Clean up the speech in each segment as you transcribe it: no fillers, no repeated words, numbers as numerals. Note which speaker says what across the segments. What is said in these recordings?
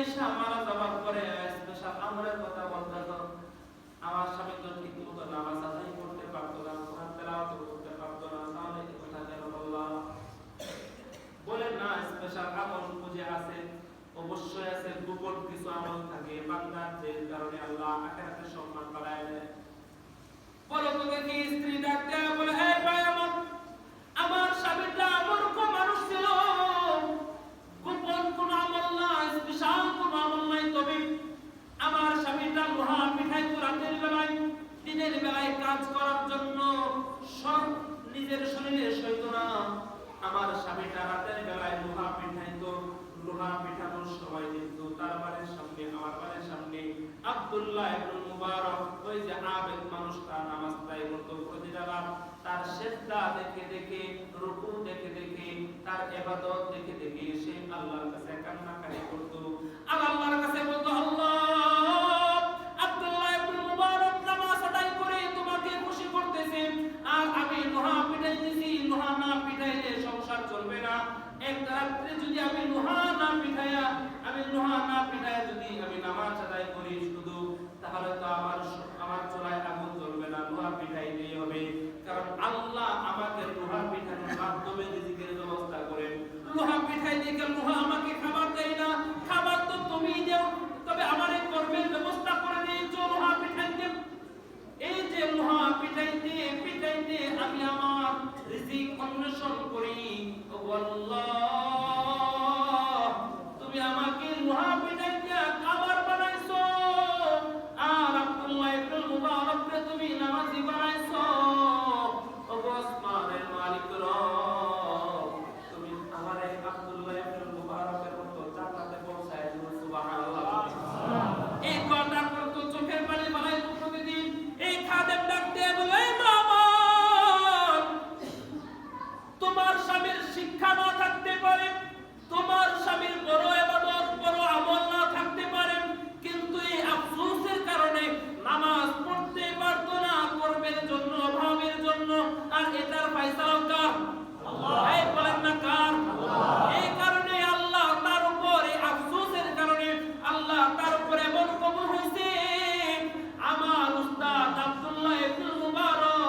Speaker 1: এসে মারা যাওয়ার পরে স্পেশাল আমলের কথা বলতো। আমার স্বামী তো ঠিক মতো নামাজ আদায় করতে পারতো না, কোরআন তেলাওয়াত করতে পারতো না, তাহলে এই কথা কেন বললাম? বলেন না, স্পেশাল আমল খুঁজে আছে, অবশ্যই আছে। গোপন কিছু আমল থাকে বান্দার, যে কারণে আল্লাহ আখিরাতে সম্মান বাড়ায় দেয়। বলো তো দেখি, স্ত্রী ডাক দেয়া বলে, হে ভাই আমার স্বামীটা মূর্খ মানুষ ছিল, গোপন কোন আমল না, স্পেশাল কোন আমল নাই, তবে আমার স্বামীটা লোহা পিঠাইতো রাতের বেলায়, দিনের বেলায় কাজ করার জন্য সব নিজের শরীরে সইত না। আমার স্বামীটা রাতের বেলায় লোহা পিঠাইতো, লোহা পিঠানোর সময় কিন্তু তার বাড়ির সামনে, আমার বাড়ির সামনে আব্দুল্লাহ ইবনে মুবারক, ওই যে আবেদ মানুষটা, নামাজ পড়ে করতো প্রতিদিন, তার সিজদা দেখে দেখে, রুকু দেখে দেখে, তার ইবাদত দেখে দেখে সে আল্লাহর কাছে কান্নাকাটি করতো। আর আল্লাহর কাছে বলতো, আল্লাহ, আব্দুল্লাহ ইবনে মুবারক নামাজ আদায় করে তোমাকে খুশি করতেছে, আর আমি লোহা পিটাইতেছি, লোহা না পিটাইলে সংসার চলবে না। এক রাত্রে যদি আমি লোহা না পিটাইয়া, যদি আমি নামাজ আদায় করি শুধু, তাহলে তো আমার চুলায় আগুন জ্বলবে না, লোহা পিটাইতেই হবে। কারণ আল্লাহ আমাকে লোহা পিঠানোর মাধ্যমে রিজিকের ব্যবস্থা করেন। লোহা পিঠাই দেখে লোহা আমাকে খাবার দেয় না, খাবার তো তুমি দাও, তবে আমার এই কর্মের ব্যবস্থা করে দিয়েছো লোহা পিঠাইতে। এই যে লোহা পিঠাইতে পিঠাইতে আমি আমার রিজিক অন্বেষণ করি, ও আল্লাহ, তুমি আমাকে লোহা পিঠাইতে খাবার বানাইছো, আর আব্দুল্লাহ ইবনে মুবারককে তুমি নামাজি বানাইছো। ও আসমানের মালিক রব, তুমি আমারে আব্দুল্লাহ ইবনে মুবারকের মতো জান্নাতে পৌঁছায় দিও, সুবহানাল্লাহ। এই কথা করতো, চোখের পানি বানাইতো প্রতিদিন। এই খাদেম ডাক দিয়ে বলে, মামা, তোমার স্বামীর শিক্ষা না থাকতে পারে, তোমার স্বামীর বড় ইবাদত, বড় আমল না থাকতে পারে, কিন্তু এই আফসোসের কারণে নামাজ পড়তে পারতো না, কর্মের জন্য, অভাবের জন্য। আর এটার ফয়সালা কার? আল্লাহ। এই বলেন না কার? আল্লাহ। এই কারণে আল্লাহ তার উপর, এই আফসোসের কারণে আল্লাহ তার উপর এমন কবুল হয়েছে, আমার উস্তাদ আব্দুল্লাহ ইবনে মুবারক,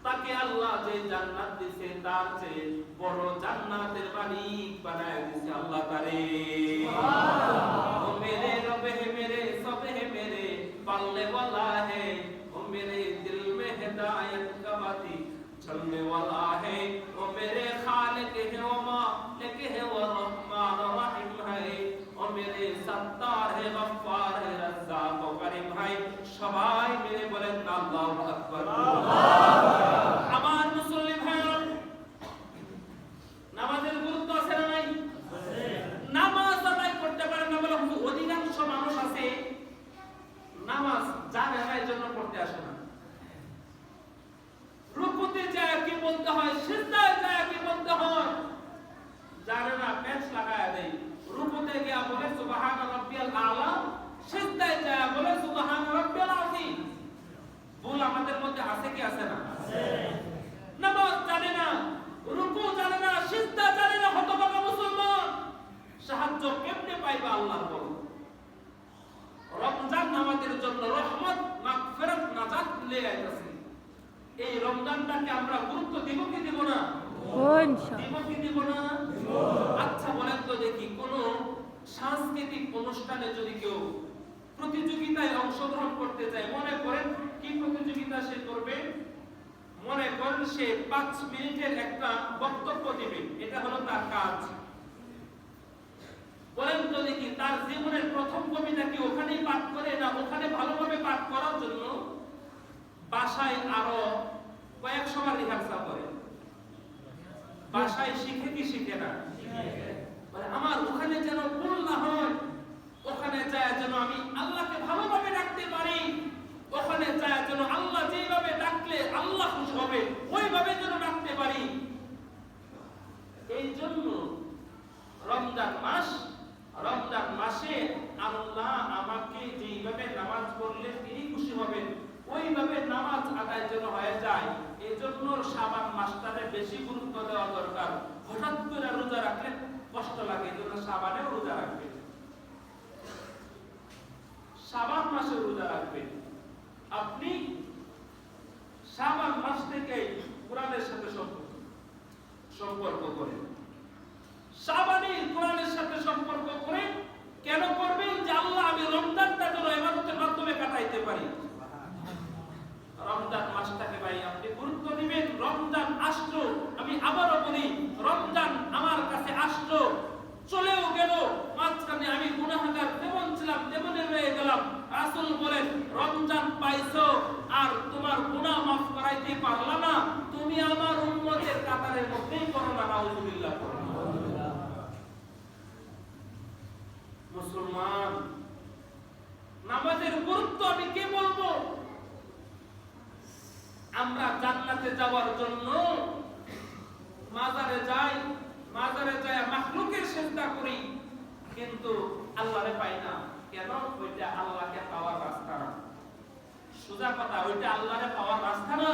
Speaker 1: তাকে আল্লাহ যে জান্নাত দিয়েছে তার চেয়ে বড় জান্নাতের মালিক বানায় দিয়েছে আল্লাহ তারে। সুবহানাল্লাহ। ও মেরে রব হে মেরে সব হে মেরে পালনে वाला है, ओ मेरे दिल में हिदायत का बाती चलने वाला है, ओ मेरे खालिक है, ओ मालिक है, वो रहमान रहीम है, ओ मेरे सत्तार है, गफ्फार है, रज़्ज़ाक ও করিম है। সবাই মিলে বলেন আল্লাহু আকবার। আমার মুসলিম ভাইরা, নামাজের গুরুত্ব আছে না নাই? নামাজ আদায় করতে পারে না বলে অধিকাংশ মানুষ আছে নামাজ জানে না, এই জন্য পড়তে আসে না। রুকুতে যায় কি বলতে হয়, সিজদায় যায় কি বলতে হয় জানে না, প্যাচ লাগায় দেয়। রুকুতে গিয়া বলে সুবহান রাব্বিয়াল আলা, সিজদায় যায় বলে সুবহান রাব্বিয়াল আযীম। ভুল আমাদের মধ্যে আছে কি আছে না? আছে। নামাজ জানে না, রুকু জানে না, সিজদা জানে না, হতভাগা মুসলমান। সাহায্য কেমনে পাইবা আল্লাহর বল? রমজান আমাদের জন্য রহমত, মাগফিরাত, নাজাত নিয়ে আইতাছে। এই রমজানটাকে আমরা গুরুত্ব দিব কি দিব না? দিব কি দিব না? আচ্ছা বলেন তো দেখি, কোন সাংস্কৃতিক অনুষ্ঠানে যদি কেউ প্রতিযোগিতায় অংশগ্রহণ করতে চায়, মনে করেন কি প্রতিযোগিতা সে করবে? মনে করেন সে 5 মিনিটের একটা বক্তব্য দিবে, এটা হলো তার কাজ। বলেন তো দেখি, তার জীবনের প্রথম কবিতা কি ওখানেই পাঠ করে, না ওখানে ভালোভাবে পাঠ করার জন্য বাসায় আরো কয়েকশোবার রিহার্সাল করে? বাসায় শিখে কি শিখে না? মানে আমার ওখানে যেন ভুল না হয়, ওখানে যায় যেন আমি আল্লাহকে ভালোভাবে ডাকতে পারি, ওখানে যায় যেন আল্লাহ যেভাবে ডাকলে আল্লাহ খুশি হবে ওইভাবে যেন ডাকতে পারি। এই জন্য রমজান মাসে আল্লাহ আমাকে যেইভাবে নামাজ পড়লে তিনি খুশি হবেন ওইভাবে নামাজ আদায় যেন হয়ে যায়, এই জন্য শাবান মাসটাতে বেশি গুরুত্ব দেওয়া দরকার। হঠাৎ করে রোজা রাখলে কষ্ট লাগে, এই জন্য শাবানেও রোজা রাখবেন, শাবান মাসে রোজা রাখবেন। আপনি শাবান মাস থেকে কোরআনের সাথে সম্পর্ক করেন, শাবানে কোরআনের সাথে সম্পর্ক করে কেন করবেন? যে আল্লাহ আমি রমজানটা যেন ইবাদতের মাধ্যমে কাটাইতে পারি। রমজান মাসটাকে ভাই আপনি গুরুত্ব দিবেন। রমজান আসলো, আমি আবারও বলি, রমজান আমার কাছে আসলো, চলেও গেল, মাঝখানে আমি গুনাহগার যেমন ছিলাম তেমনই রয়ে গেলাম। রাসূল বলেন, রমজান পাইছো আর তোমার গুনাহ মাফ করাইতে পারলা না, তুমি আমার উম্মতের কাতারের মধ্যেই পড়ো না। নাউযুবিল্লাহ। মুসলমান, নামাজের গুরুত্ব আমি কি বলবো? আমরা জান্নাতে যাওয়ার জন্য মাজারে যাই, মাজারে যায় মাখলুকের সিজদা করি, কিন্তু আল্লাহরে পাই না। কেন? ওইটা আল্লাহকে পাওয়ার রাস্তা না। সোজা কথা, ওইটা আল্লাহরে পাওয়ার রাস্তা না।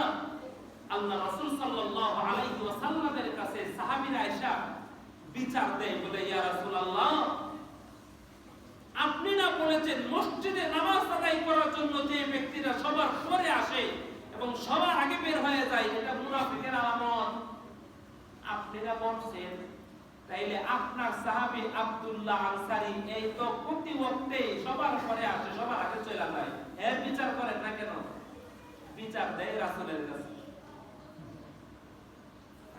Speaker 1: আল্লাহ রাসূল সাল্লাল্লাহু আলাইহি ওয়াসাল্লামের কাছে সাহাবীরা আয়েশা বিচার দেয়, বলে ইয়া রাসূলুল্লাহ, আপনি না বলেছেন মসজিদে নামাজ আদায় করার জন্য যে ব্যক্তিরা সবার পরে আসে এবং সবার আগে বের হয়ে যায়, এটা মুনাফিকের আলামত। আপনি না বলছেন, তাইলে আপনার সাহাবী আব্দুল্লাহ আনসারী এই তো প্রতি ওয়াক্তে সবার পরে আসে, সবার আগে চলে যায়, এর বিচার করেন না কেন? বিচার দেয় রাসূলের কাছে।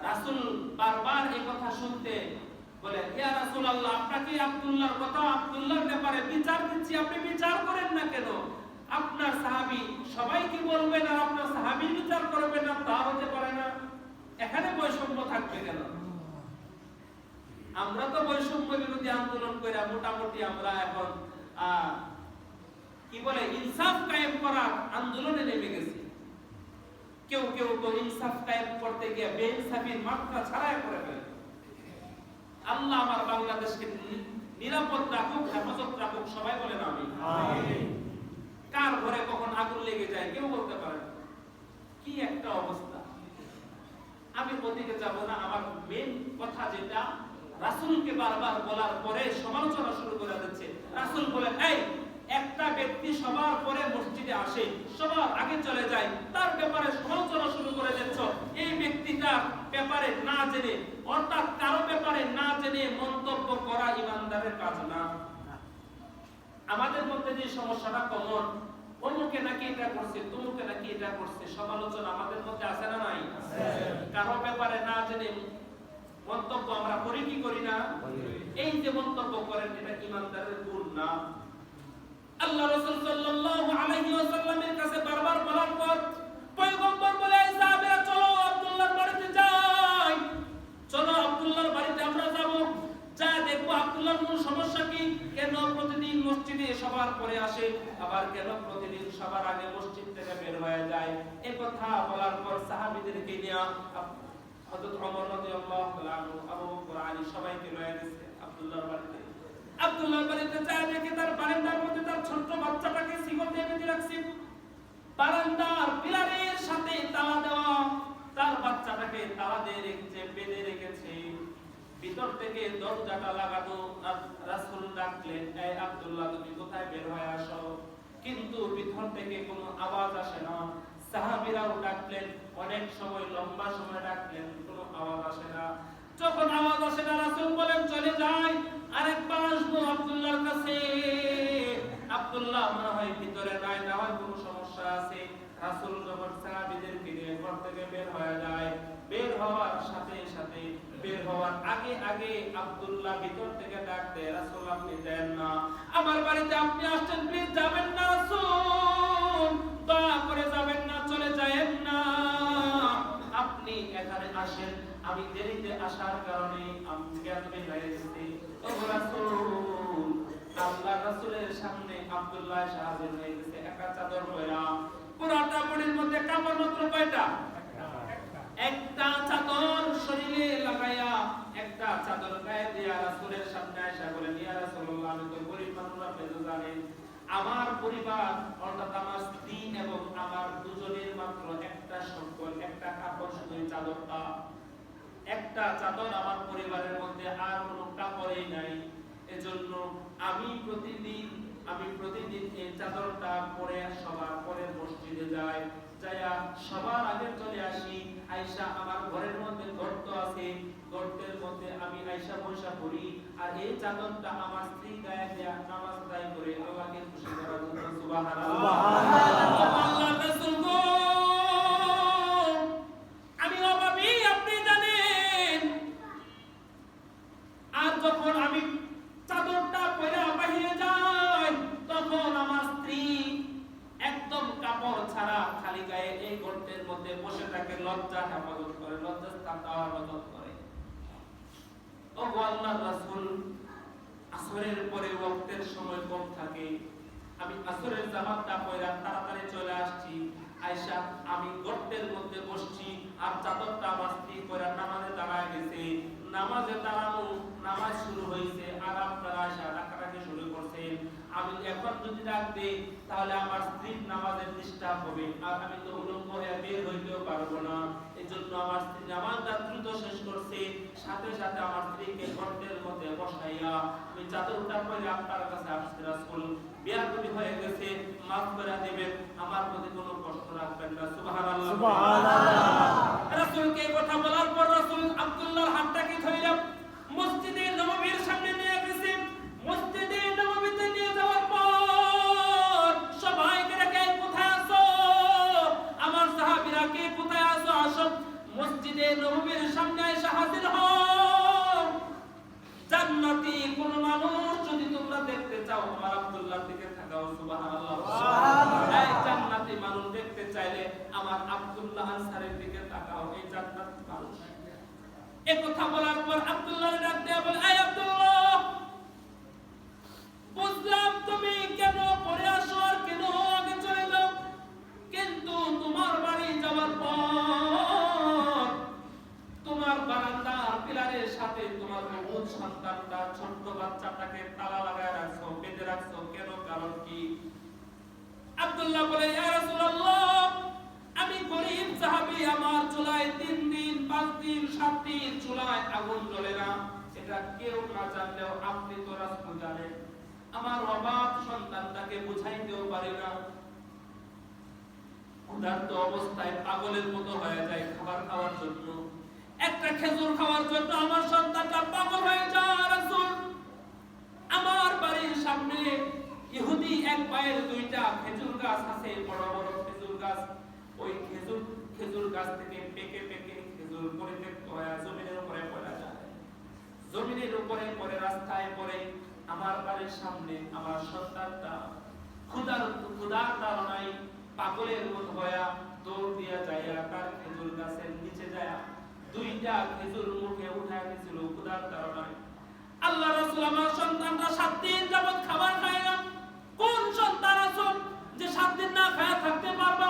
Speaker 1: রাসূল বারবার এই কথা শুনতে বলে, ইয়া রাসূলুল্লাহ, আপনাকে আব্দুল্লাহর কথা, আব্দুল্লাহর ব্যাপারে বিচার দিচ্ছি, আপনি বিচার করেন না কেন? আপনার সাহাবী সবাইকে বলবেন আর আপনার সাহাবী বিচার করবেন না, তা হতে পারে না। এখানে বৈষম্য থাকবে কেন? আমরা তো বৈষম্য বিরোধী আন্দোলন করে মোটামুটি আমরা এখন কি বলে ইনসাফ কায়েম করার আন্দোলনে নেমে গেছি। কেউ কেউ তো ইনসাফ কায়েম করতে গিয়ে বেইনসাফির মাত্রা ছাড়াই করে ফেলে। আল্লাহ আমার বাংলাদেশকে নিরাপদ রাখুক, হেফাজত রাখুক, সবাই বলেন আমিন। কার ঘরে কখন আগুন লেগে যায় কেউ বলতে পারে না। কি একটা অবস্থা! আমি ওদিকে যাব না। আমার মেন কথা যেটা, রাসূলকে বারবার বলার পরে সমালোচনা শুরু করে দিচ্ছে। রাসূল বলেন, এই একটা ব্যক্তি সবার পরে মসজিদে আসে, সবার আগে চলে যায়, তার ব্যাপারে সমালোচনা শুরু করে দিচ্ছ। এই ব্যক্তিটার ব্যাপারে না জেনে, অর্থাৎ কারো ব্যাপারে না জেনে মন্তব্য করা ইমানদারের কাজ না। আমাদের মধ্যে যে সমস্যাটা কমন, অমুকে নাকি এটা করছে, তমুকে নাকি এটা করছে, সমালোচনা আমাদের মধ্যে আছে না নাই? কারো ব্যাপারে না জেনে মন্তব্য আমরা করি কি করি না? এই যে মন্তব্য করেন, এটা ইমানদারের গুণ না। আল্লাহ রাসূল সাল্লাল্লাহু আলাইহি ওয়াসাল্লামের কাছে বারবার বলার পর পয়গম্বর বলে, সাহাবীরা চলো আব্দুল্লাহর বাড়িতে যাই, চলো আব্দুল্লাহর বাড়িতে আমরা যাব, যা দেখবো আব্দুল্লাহর মূল সমস্যা কি, কেন প্রতিদিন মসজিদে সবার পরে আসে, আবার কেন প্রতিদিন সবার আগে মসজিদ থেকে বের হয়ে যায়। এই কথা বলার পর সাহাবীদেরকে নিয়ে হযরত ওমর রাদিয়াল্লাহু তাআলা আনহু, আবু বকর, আলী সবাইকে লয়ে গেছে আব্দুল্লাহর বাড়িতে। আব্দুল্লাহর বাড়িতে যায়, দেখে তার বারান্দার মধ্যে তার ছোট বাচ্চাটাকে শিকল দিয়ে বেঁধে রাখছে, বারান্দার পিলারের সাথে তালা দেওয়া, তার বাচ্চাটাকে তালা দিয়ে রেখেছে, বেঁধে রেখেছে। ভিতর থেকে দরজাটা লাগানো। রাসূল ডাকলেন, এই আব্দুল্লাহ, তুমি কোথায় বের হয়ে আসো? কিন্তু ভিতর থেকে কোনো আওয়াজ আসে না। সাহাবীরাও ডাকলেন, অনেক সময়, লম্বা সময় ডাকলেন, কোনো আওয়াজ আসে না। যখন আওয়াজ আসে না, রাসূল বলেন, চলে যাই, আরেকবার আসবো আব্দুল্লাহর কাছে। আব্দুল্লাহ মনে হয় ভিতরে নাই, না হয় কোনো সমস্যা আছে। রাসূল যখন সাহাবীদেরকে নিয়ে ঘর থেকে বের হয়ে যায়, বের হওয়ার সাথে সাথে, বের হওয়ার আগে আগে আব্দুল্লাহ ভিতর থেকে ডাক দেয়, রাসূল আপনি যান না, আমার বাড়িতে আপনি আসছেন, প্লিজ যাবেন না রাসূল, দয়া করে যাবেন না, চলে যায়েন না, আপনি এখানে আসেন, আমি দেরিতে আসার কারণে আমি জ্ঞাতবে হয়ে গেছি। ও রাসূল, আল্লাহ রাসূলের সামনে আব্দুল্লাহ হাজির হয়ে গেছে, একা চাদর পরা, পুরাটা বডির মধ্যে কাপড় মাত্র কয়টা? একটা চাদর শরীরে লাগায়া, একটা চাদর গায়ে দিয়া রাসূলের সামনে আয়েশা বলেন, ইয়া রাসূলুল্লাহ, আমি তো গরীব মানুষ, আপনি তো জানেন আমার পরিবার, অর্থাৎ আমার স্ত্রী এবং আমার দুজনের মাত্র একটা সম্বল, একটা কাপড়, শুধু চাদরটা, একটা চাদর আমার পরিবারের মধ্যে, আর কোনো কাপড়ই নাই। এজন্য আমি প্রতিদিন এই চাদরটা পরে সবার পরে মসজিদে যাই, যাইয়া সবার আগে চলে আসি। আয়েশা আমার ঘরের মধ্যে গর্ত আছে, গর্তের মধ্যে আমি আয়েশা বসা পড়ি, আর এই চাদরটা আমার স্ত্রী গায়ে দেয়া নামাজ আদায় করে আল্লাহকে খুশি করার জন্য। সুবহানাল্লাহ, আল্লাহর রাসূল গো, আমি অভাবী, আপনি জানেন। আর যখন আমি চাদরটা পরে বাহিরে যাই, তখন আমার স্ত্রী একদম কাপড় ছাড়া খালি গায়ে এই গর্তের মধ্যে বসে থাকে, লজ্জা হেফাজত করে, লজ্জা স্থান হেফাজত করে। ও আল্লাহর রাসূল, আসরের পরে ওয়াক্তের সময় কম থাকে, আমি আসরের জামাতটা পরে তাড়াতাড়ি চলে আসছি। আয়েশা, আমি গর্তের মধ্যে বসছি, আর চাদরটা আমার স্ত্রী পরে নামাজে দাঁড়ায় গেছে। নামাজে দাঁড়ানো, নামাজ শুরু হয়েছে, আর আপনারা আয়েশা ডাকাডাকি শুরু করছেন। আমি এখন যদি ডাক দেই তাহলে আমার স্ত্রীর নামাজের ডিস্টার্ব হবে, আর আমি তো উলঙ্গ হয়ে বের হইতেও পারবো না। এজন্য আমার স্ত্রী নামাজটা দ্রুত শেষ করছে, সাথে সাথে আমার স্ত্রীকে গর্তের মধ্যে বসাইয়া আমি চাদরটা পরে আপনার কাছে আসছি। রাসূল, বেয়াদবি হয়ে গেছে, মাফ করে দিবেন, আমার প্রতি কোনো কষ্ট রাখবেন না। সুবহানাল্লাহ, সুবহানাল্লাহ। রাসূলকে কথা বলার পর রাসূল আব্দুল্লাহর হাতটাকে ধরে মসজিদে নববীর সামনে নিয়ে গেছে। মসজিদে নববীতে নিয়ে যাওয়ার পর সবাইকে ডেকে, কোথায় আছো আমার সাহাবীরা, কে কোথায় আছো, আসো মসজিদে নববীর সামনে এসে হাজির হও। জান্নাতি কোন মানুষ যদি তোমরা দেখতে চাও, আমার আব্দুল্লাহর দিকে তাকাও। সুবহানাল্লাহ, সুবহানাল্লাহ। এই জান্নাতি মানুষ দেখতে চাইলে আমার আব্দুল্লাহ আনসারীর দিকে তাকাও, এই জান্নাতি মানুষ। এই কথা বলার পর আব্দুল্লাহর ডাক দেয়া বলে, এই আব্দুল্লাহ, বুঝলাম তুমি কেন পরে আসো আর কেন আগে চলে যাও, কিন্তু তোমার বাড়ি যাওয়ার পর তোমার বারান্দার পিলারের সাথে তোমার মূল সন্তানটা, ছোট্ট বাচ্চাটাকে তালা লাগায় রাখছো, বেঁধে রাখছো কেন, কারণ কি? আব্দুল্লাহ বলে, ইয়া রাসূলুল্লাহ, আমি গরীব সাহাবী, আমার চুলায় 3 দিন 5 দিন 7 দিন চুলায় আগুন জ্বলে না, এটা কেউ না জানলেও আপনি তো রাসূল জানেন। আমার অভাব সন্তানটাকে বুঝাইতেও পারি না, ক্ষুধার্ত অবস্থায় পাগলের মতো হয়ে যায় খাবার খাওয়ার জন্য, একটা খেজুর খাওয়ার জন্য আমার সন্তানটা পাগল হয়ে যায়। রাসূল, আমার বাড়ির সামনে ইহুদি এক পায়ের 2টা খেজুর গাছ আছে, বড় বড় খেজুর গাছ। ওই খেজুর গাছ থেকে পেকে পেকে খেজুর পরিত্যক্ত হয়ে জমিনের উপরে পড়ে যায়, জমিনের উপরে পড়ে রাস্তায় পড়ে। আমার বাড়ির সামনে আমার সন্তানটা ক্ষুধার তাড়নায় পাগলের মতো হয়ে দৌড় দিয়া যায়, তার খেজুর গাছের নিচে যায় 2টা খেজুর মুখে উঠায় দিয়েছিল ক্ষুধার তাড়নায়। আল্লাহ রাসূল, আমার সন্তানটা 7 দিন যাবত খাবার খায় না। কোন সন্তান আছো যে 7 দিন না খায়া থাকতে পারবা?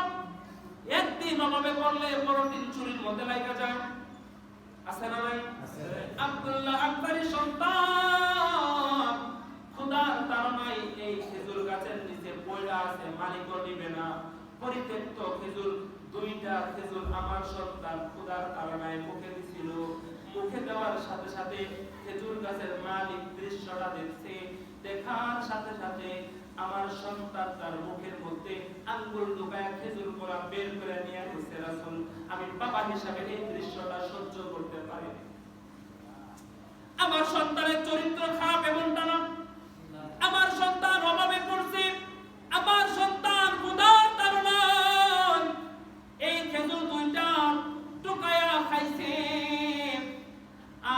Speaker 1: একদিন অভাবে পড়লে পরের দিন চুরির মধ্যে লাগা যায়, আছে না নাই? আব্দুল্লাহ আনসারী সন্তান ক্ষুধার তাড়নায় এই খেজুর গাছের নিচে পড়ে আছে, মালিকও নিবে না, পরিত্যক্ত খেজুর 2টা খেজুর আমার সন্তান ক্ষুধার তাড়নায় মুখে দিছিল। মুখে দেওয়ার সাথে সাথে খেজুর গাছের মালিক দৃশ্যটা দেখছে, দেখার সাথে সাথে আমার সন্তান তার মুখের মধ্যে আঙ্গুল ঢুকায় খেজুর কলা বের করে নিয়ে গেছে। রাসূল, আমি বাবা হিসাবে এই দৃশ্যটা সহ্য করতে পারি। আমার সন্তানের চরিত্র খারাপ এমনটা না, আমার সন্তান অভাবে পড়ছে, আমার সন্তান ক্ষুধার তাড়নায় এই খেজুর 2টা টুকায়া খাইছে,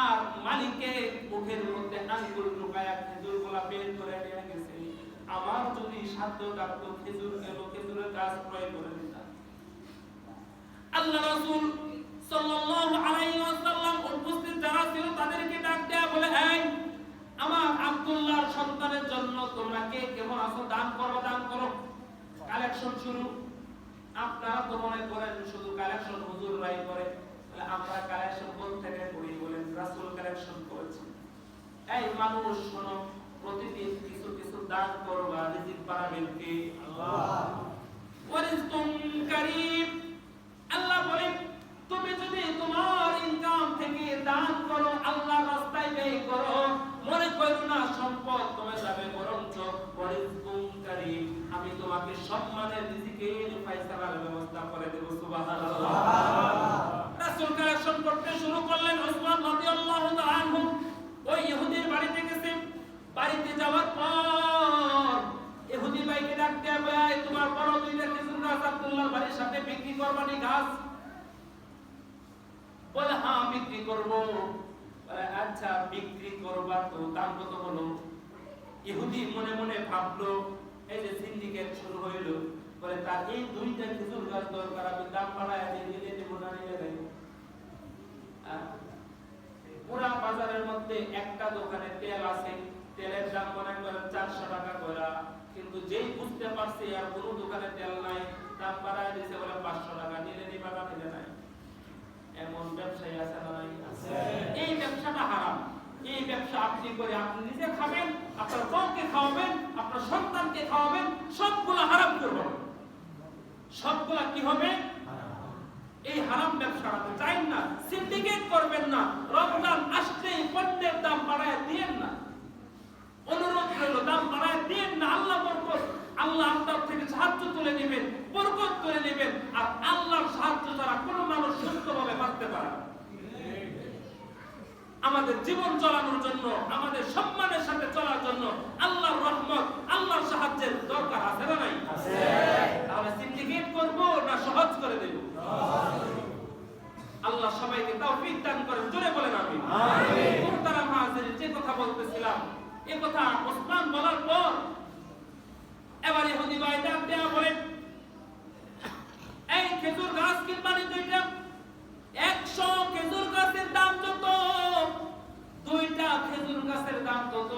Speaker 1: আর মালিকের মুখের মধ্যে আঙ্গুল ঢুকায়া খেজুর কলা বের করে নিয়ে গেছে। আমার যদি সাধ্য থাকতো খেজুরের গাছ ক্রয় করে দিতাম। আল্লাহ রাসূল সাল্লাল্লাহু আলাইহি ওয়াসাল্লাম উপস্থিত যারা ছিল তাদেরকে ডাক দেয়া বলে, এই আমার আব্দুল্লাহর সন্তানের জন্য তোমরা কে কেমন আছো, দান করো, দান করো। কালেকশন শুরু। আপনারা তো মনে করেন শুধু কালেকশন হুজুররাই করে, তাহলে আমরা কালেকশন কোথা থেকে করি বলেন? রাসূল কালেকশন করেছে। এই মানুষ শোনো, প্রতিদিন কিছু কিছু দান করবা, রিজিক বাড়াবেন কে? আল্লাহ। ওয়ারিজকুম কারীম, আল্লাহ বলেন তুমি যদি তোমার ইনকাম থেকে দান করো, আল্লাহর রাস্তায় ব্যয় করো, মনে করো না ফায়সালার ব্যবস্থা করে দেব। সুবহানাল্লাহ। রাসূল কালেকশন করতে শুরু করলেন। ওসমান রাদিয়াল্লাহু তাআলা আনহু ওই ইহুদির বাড়িতে গেছেন। বাড়িতে যাওয়ার পর ইহুদি ভাইকে ডাক দেয়া, ভাই তোমার বড় দুইটা খেজুর গাছ আব্দুল্লাহর বাড়ির সাথে বিক্রি করবানি গাছ? বলে হ্যাঁ বিক্রি করব। বলে আচ্ছা বিক্রি করবা, তো দাম কত বলো? ইহুদি মনে মনে ভাবলো এই যে সিন্ডিকেট শুরু হইলো, বলে তার এই দুইটা খেজুর গাছ দরকার, আমি দাম বাড়ায় দিয়ে দেবো না নিলে নাই। পুরা বাজারের মধ্যে একটা দোকানে তেল আছে, তেলের দাম মনে করেন 400 টাকা করে, কিন্তু যেই বুঝতে পারছে আর কোনো দোকানে তেল নাই, দাম বাড়ায় দিয়েছে বলে 500 টাকা, নিলে নিবা না নিলে নাই। এমন ব্যবসায়ী আছে না নাই? আছে। এই ব্যবসাটা হারাম। এই ব্যবসা আপনি করে আপনি নিজে খাবেন, আপনার বউকে খাওয়াবেন, আপনার সন্তানকে খাওয়াবেন, সবগুলা হারাম করবেন। সবগুলা কি হবে? এই হারাম ব্যবসা আপনি চাই না। সিন্ডিকেট করবেন না। রমজান আসলেই পণ্যের দাম বাড়ায় দিয়েন না। অনুরোধ হলো দাম বাড়ায় দিয়েন না। আল্লাহ বরকত, আল্লাহ আপনার থেকে সাহায্য তুলে নেবেন, বরকত করে নেবেন। আর আল্লাহর সাহায্য ছাড়া কোনো মানুষ সুস্থভাবে বাঁচতে পারে না। আমাদের জীবন চালানোর জন্য, আমাদের সম্মানের সাথে চলার জন্য আল্লাহর রহমত, আল্লাহর সাহায্যের দরকার আছে না নাই? আছে। তাহলে সিন্ডিকেট করব না সহজ করে দেব? আল্লাহ সবাইকে তৌফিক দান করেন। জোরে বলেন আমিন। আমিন। মুহতারাম হাজিরিন, যে কথা বলতেছিলাম, এই কথা ওসমান বলার পর এবার ইহুদি ভাই ডাক দেয়া বলেন, এই খেজুর গাছ কিনবানি দুইটা, 100 খেজুর গাছের দাম যত, দুইটা খেজুর গাছের দাম তত।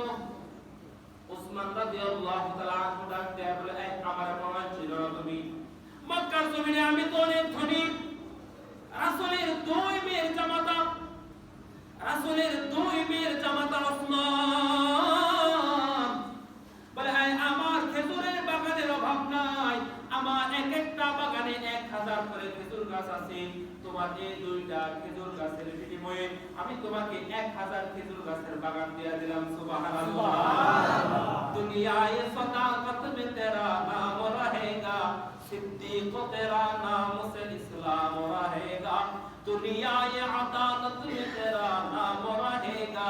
Speaker 1: ওসমান রাদিয়াল্লাহু তাআলা আনহু ডাক দেয়া বলে, এই আমার মনে ছিল না তুমি মক্কার জমিনে আমি তো অনেক ধনী, রাসূলের 2 মেয়ের জামাতা, রাসূলের 2 মেয়ের জামাতা ওসমান বলে, হ্যাঁ আমার খেজুরের বাগানের অভাব নাই, আমার এক একটা বাগানে 1000 করে খেজুর গাছ আছে, তোমার এই দুইটা খেজুর গাছের বিনিময়ে আমি তোমাকে 1000 খেজুর গাছের বাগান দিয়ে দিলাম। সুবহানাল্লাহ। দুনিয়ায়ে সদাকত মে তেরা নাম রহেগা, सिद्दीक तेरा नाम से इस्लाम रहेगा, दुनिया ये अदालत में तेरा नाम रहेगा,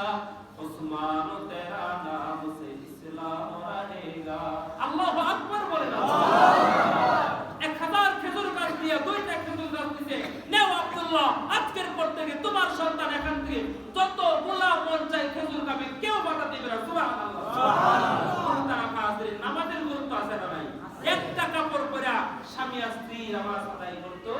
Speaker 1: उस्मान तेरा नाम से इस्लाम रहेगा। अल्लाहु अकबर बोले ना। 1000 খেজুর গাছ দিয়ে 2টা খেজুর গাছ দিতে নেও আব্দুল্লাহ, আজকের পর থেকে তোমার সন্তান এখান থেকে যত মুলা মন চাই খেজুর খাবে, কেউ বাধা দিবে না। সুবহানাল্লাহ। সুবহানাল্লাহ। নামাজের গুরুত্ব আছে না নাই? একটা কাপড় পরে স্বামী আর স্ত্রী নামাজ আদায় করতো,